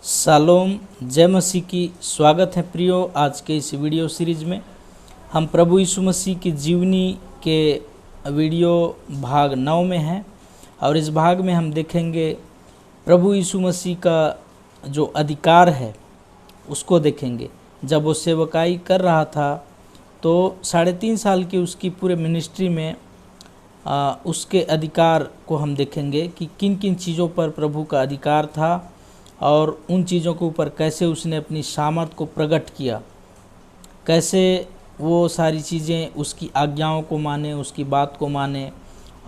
Shalom, जय मसीह की। स्वागत है प्रियो। आज के इस वीडियो सीरीज में हम प्रभु यीशु मसीह की जीवनी के वीडियो भाग 9 में हैं और इस भाग में हम देखेंगे प्रभु यीशु मसीह का जो अधिकार है उसको देखेंगे। जब वो सेवकाई कर रहा था तो 3.5 साल की उसकी पूरे मिनिस्ट्री में उसके अधिकार को हम देखेंगे कि किन किन चीज़ों पर प्रभु का अधिकार था और उन चीज़ों के ऊपर कैसे उसने अपनी सामर्थ को प्रकट किया, कैसे वो सारी चीज़ें उसकी आज्ञाओं को माने, उसकी बात को माने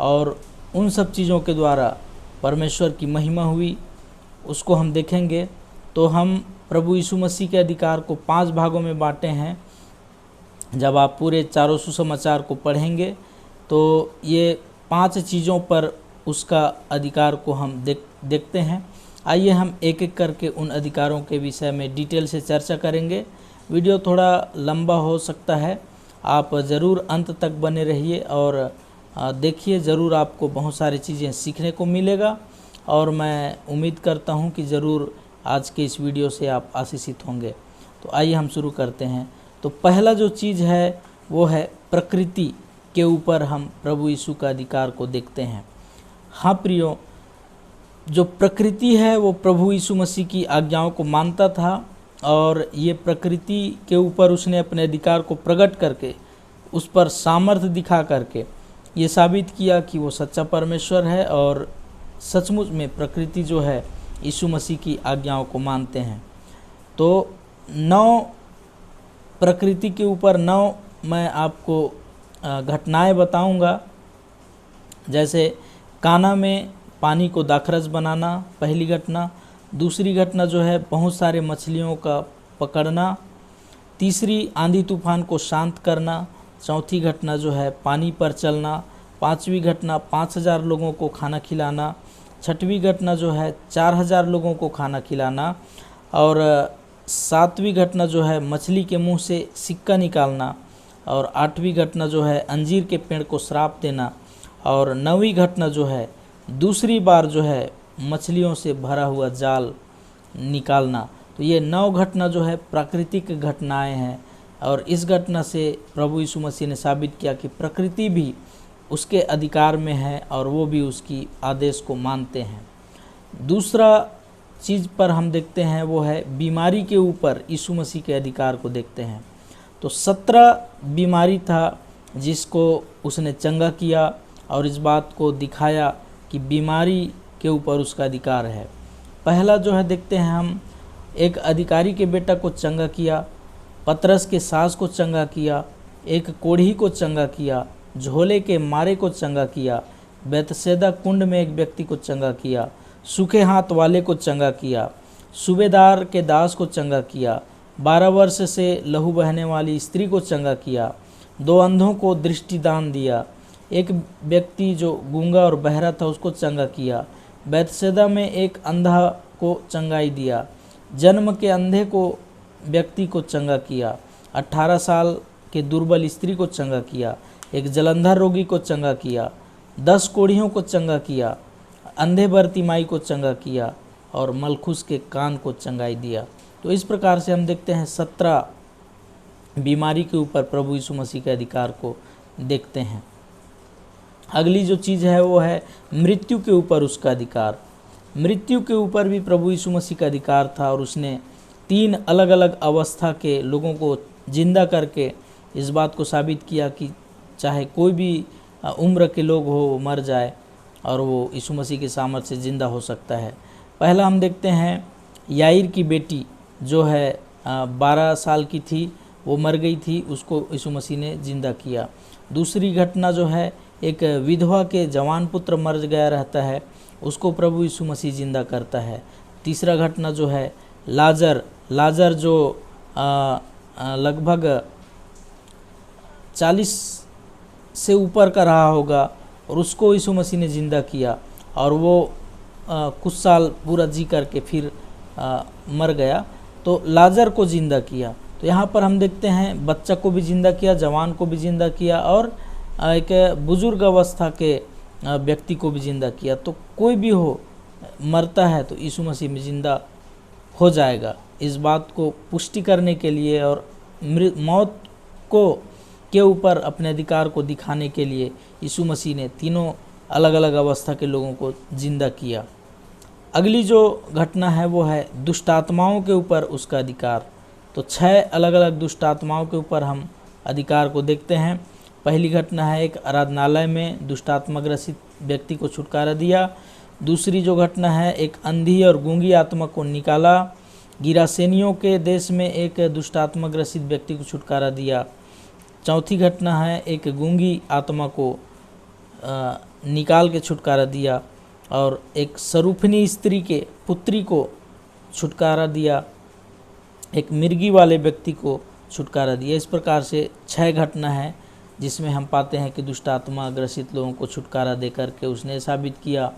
और उन सब चीज़ों के द्वारा परमेश्वर की महिमा हुई, उसको हम देखेंगे। तो हम प्रभु यीशु मसीह के अधिकार को 5 भागों में बांटे हैं। जब आप पूरे चारों सुसमाचार को पढ़ेंगे तो ये 5 चीज़ों पर उसका अधिकार को हम देखते हैं। आइए हम एक एक करके उन अधिकारों के विषय में डिटेल से चर्चा करेंगे। वीडियो थोड़ा लंबा हो सकता है, आप ज़रूर अंत तक बने रहिए और देखिए, ज़रूर आपको बहुत सारी चीज़ें सीखने को मिलेगा और मैं उम्मीद करता हूं कि ज़रूर आज के इस वीडियो से आप आशीषित होंगे। तो आइए हम शुरू करते हैं। तो पहला जो चीज़ है वो है प्रकृति के ऊपर हम प्रभु यीशु का अधिकार को देखते हैं। हाँ प्रियो, जो प्रकृति है वो प्रभु यीशु मसीह की आज्ञाओं को मानता था और ये प्रकृति के ऊपर उसने अपने अधिकार को प्रकट करके उस पर सामर्थ्य दिखा करके ये साबित किया कि वो सच्चा परमेश्वर है और सचमुच में प्रकृति जो है यीशु मसीह की आज्ञाओं को मानते हैं। तो 9 प्रकृति के ऊपर 9 मैं आपको घटनाएं बताऊंगा। जैसे काना में पानी को दाखरस बनाना पहली घटना, दूसरी घटना जो है बहुत सारे मछलियों का पकड़ना, तीसरी आंधी तूफान को शांत करना, चौथी घटना जो है पानी पर चलना, पांचवी घटना 5000 लोगों को खाना खिलाना, छठवीं घटना जो है 4000 लोगों को खाना खिलाना और 7वीं घटना जो है मछली के मुंह से सिक्का निकालना और 8वीं घटना जो है अंजीर के पेड़ को श्राप देना और 9वीं घटना जो है दूसरी बार जो है मछलियों से भरा हुआ जाल निकालना। तो ये 9 घटना जो है प्राकृतिक घटनाएं हैं और इस घटना से प्रभु यीशु मसीह ने साबित किया कि प्रकृति भी उसके अधिकार में है और वो भी उसकी आदेश को मानते हैं। दूसरा चीज़ पर हम देखते हैं वो है बीमारी के ऊपर यीशु मसीह के अधिकार को देखते हैं। तो 17 बीमारी था जिसको उसने चंगा किया और इस बात को दिखाया कि बीमारी के ऊपर उसका अधिकार है। पहला जो है देखते हैं हम, एक अधिकारी के बेटा को चंगा किया, पतरस के सास को चंगा किया, एक कोढ़ी को चंगा किया, झोले के मारे को चंगा किया, बैतसैदा कुंड में एक व्यक्ति को चंगा किया, सूखे हाथ वाले को चंगा किया, सूबेदार के दास को चंगा किया, 12 वर्ष से लहू बहने वाली स्त्री को चंगा किया, 2 अंधों को दृष्टिदान दिया, एक व्यक्ति जो गूंगा और बहरा था उसको चंगा किया, बैतसैदा में एक अंधा को चंगाई दिया, जन्म के अंधे को व्यक्ति को चंगा किया, 18 साल के दुर्बल स्त्री को चंगा किया, एक जलंधर रोगी को चंगा किया, 10 कोढ़ियों को चंगा किया, अंधे बरतिमाई को चंगा किया और मलखुस के कान को चंगाई दिया। तो इस प्रकार से हम देखते हैं 17 बीमारी के ऊपर प्रभु यीशु मसीह के अधिकार को देखते हैं। अगली जो चीज़ है वो है मृत्यु के ऊपर उसका अधिकार। मृत्यु के ऊपर भी प्रभु यीशु मसीह का अधिकार था और उसने 3 अलग अलग अवस्था के लोगों को जिंदा करके इस बात को साबित किया कि चाहे कोई भी उम्र के लोग हो वो मर जाए और वो यीशु मसीह के सामर्थ्य से ज़िंदा हो सकता है। पहला हम देखते हैं याईर की बेटी जो है 12 साल की थी, वो मर गई थी, उसको यीशु मसीह ने ज़िंदा किया। दूसरी घटना जो है एक विधवा के जवान पुत्र मर गया रहता है, उसको प्रभु यीशु मसीह जिंदा करता है। तीसरा घटना जो है लाजर जो लगभग 40 से ऊपर का रहा होगा और उसको यीशु मसीह ने जिंदा किया और वो कुछ साल पूरा जी करके फिर मर गया, तो लाजर को जिंदा किया। तो यहाँ पर हम देखते हैं बच्चा को भी जिंदा किया, जवान को भी जिंदा किया और एक बुजुर्ग अवस्था के व्यक्ति को भी जिंदा किया। तो कोई भी हो मरता है तो यीशु मसीह में जिंदा हो जाएगा। इस बात को पुष्टि करने के लिए और मौत को के ऊपर अपने अधिकार को दिखाने के लिए यीशु मसीह ने तीनों अलग अलग अवस्था के लोगों को जिंदा किया। अगली जो घटना है वो है दुष्ट आत्माओं के ऊपर उसका अधिकार। तो 6 अलग अलग दुष्ट आत्माओं के ऊपर हम अधिकार को देखते हैं। पहली घटना है एक आराधनालय में दुष्ट आत्मा ग्रसित व्यक्ति को छुटकारा दिया। दूसरी जो घटना है एक अंधी और गूंगी आत्मा को निकाला। गिरासेनियों के देश में एक दुष्ट आत्मा ग्रसित व्यक्ति को छुटकारा दिया। चौथी घटना है एक गूंगी आत्मा को निकाल के छुटकारा दिया और एक सरूफनी स्त्री के पुत्री को छुटकारा दिया, एक मिर्गी वाले व्यक्ति को छुटकारा दिया। इस प्रकार से 6 घटना है जिसमें हम पाते हैं कि दुष्ट आत्मा ग्रसित लोगों को छुटकारा दे करके उसने साबित किया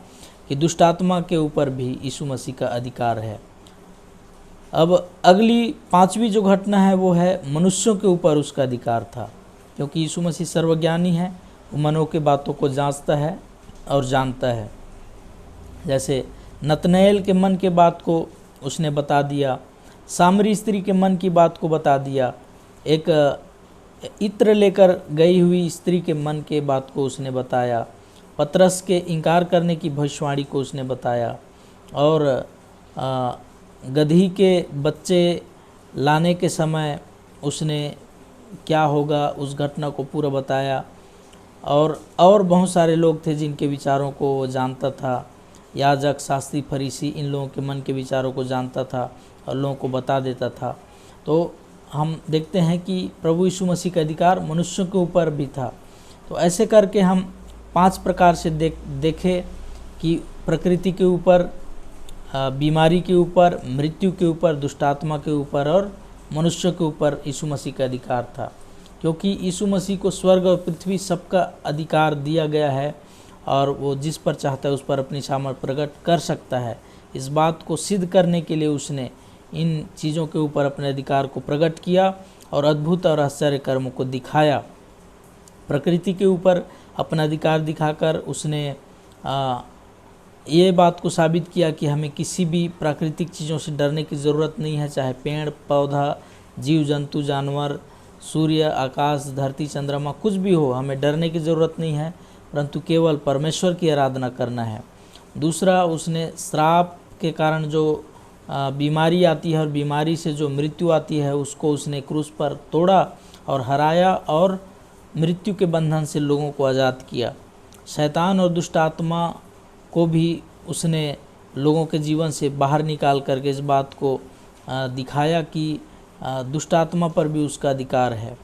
कि दुष्ट आत्मा के ऊपर भी यीशु मसीह का अधिकार है। अब अगली 5वीं जो घटना है वो है मनुष्यों के ऊपर उसका अधिकार था, क्योंकि यीशु मसीह सर्वज्ञानी है, वो मनों के बातों को जांचता है और जानता है। जैसे नतनएल के मन के बात को उसने बता दिया, सामरी स्त्री के मन की बात को बता दिया, एक इत्र लेकर गई हुई स्त्री के मन के बात को उसने बताया, पतरस के इनकार करने की भविष्यवाणी को उसने बताया और गधी के बच्चे लाने के समय उसने क्या होगा उस घटना को पूरा बताया। और बहुत सारे लोग थे जिनके विचारों को वो जानता था। याजक, शास्त्री, फरीसी इन लोगों के मन के विचारों को जानता था और लोगों को बता देता था। तो हम देखते हैं कि प्रभु यीशु मसीह का अधिकार मनुष्यों के ऊपर भी था। तो ऐसे करके हम 5 प्रकार से देखे कि प्रकृति के ऊपर, बीमारी के ऊपर, मृत्यु के ऊपर, दुष्टात्मा के ऊपर और मनुष्य के ऊपर यीशु मसीह का अधिकार था। क्योंकि यीशु मसीह को स्वर्ग और पृथ्वी सबका अधिकार दिया गया है और वो जिस पर चाहता है उस पर अपनी सामर्थ प्रकट कर सकता है। इस बात को सिद्ध करने के लिए उसने इन चीज़ों के ऊपर अपने अधिकार को प्रकट किया और अद्भुत और आश्चर्य कर्मों को दिखाया। प्रकृति के ऊपर अपना अधिकार दिखाकर उसने ये बात को साबित किया कि हमें किसी भी प्राकृतिक चीज़ों से डरने की ज़रूरत नहीं है, चाहे पेड़ पौधा, जीव जंतु, जानवर, सूर्य, आकाश, धरती, चंद्रमा, कुछ भी हो, हमें डरने की ज़रूरत नहीं है, परंतु केवल परमेश्वर की आराधना करना है। दूसरा, उसने श्राप के कारण जो बीमारी आती है और बीमारी से जो मृत्यु आती है उसको उसने क्रूस पर तोड़ा और हराया और मृत्यु के बंधन से लोगों को आज़ाद किया। शैतान और दुष्ट आत्मा को भी उसने लोगों के जीवन से बाहर निकाल करके इस बात को दिखाया कि दुष्ट आत्मा पर भी उसका अधिकार है।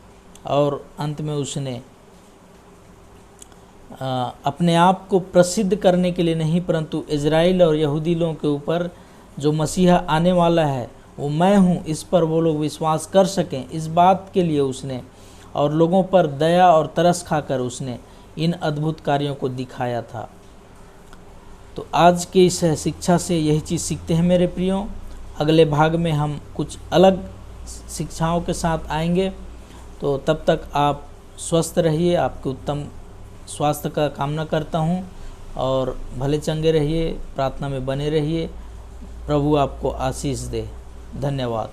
और अंत में उसने अपने आप को प्रसिद्ध करने के लिए नहीं, परंतु इजराइल और यहूदी लोगों के ऊपर जो मसीहा आने वाला है वो मैं हूँ, इस पर वो लोग विश्वास कर सकें, इस बात के लिए उसने और लोगों पर दया और तरस खाकर उसने इन अद्भुत कार्यों को दिखाया था। तो आज के इस शिक्षा से यही चीज़ सीखते हैं मेरे प्रियो। अगले भाग में हम कुछ अलग शिक्षाओं के साथ आएंगे। तो तब तक आप स्वस्थ रहिए, आपके उत्तम स्वास्थ्य का कामना करता हूँ और भले चंगे रहिए, प्रार्थना में बने रहिए। प्रभु आपको आशीष दे। धन्यवाद।